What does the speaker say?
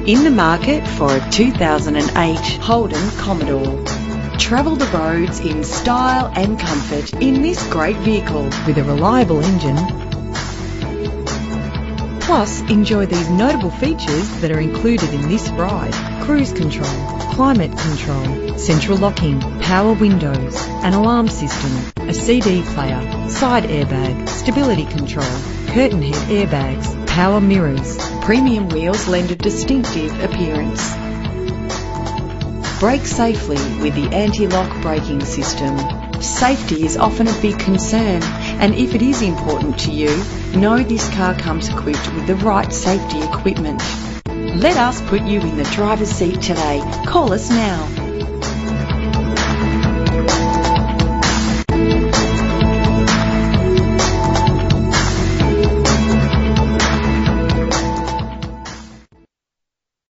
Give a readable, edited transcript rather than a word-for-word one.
In the market for a 2008 Holden Commodore. Travel the roads in style and comfort in this great vehicle with a reliable engine. Plus, enjoy these notable features that are included in this ride: cruise control, climate control, central locking, power windows, an alarm system, a CD player, side airbag, stability control, curtain head airbags, power mirrors. Premium wheels lend a distinctive appearance. Brake safely with the anti-lock braking system. Safety is often a big concern, and if it is important to you, know this car comes equipped with the right safety equipment. Let us put you in the driver's seat today. Call us now.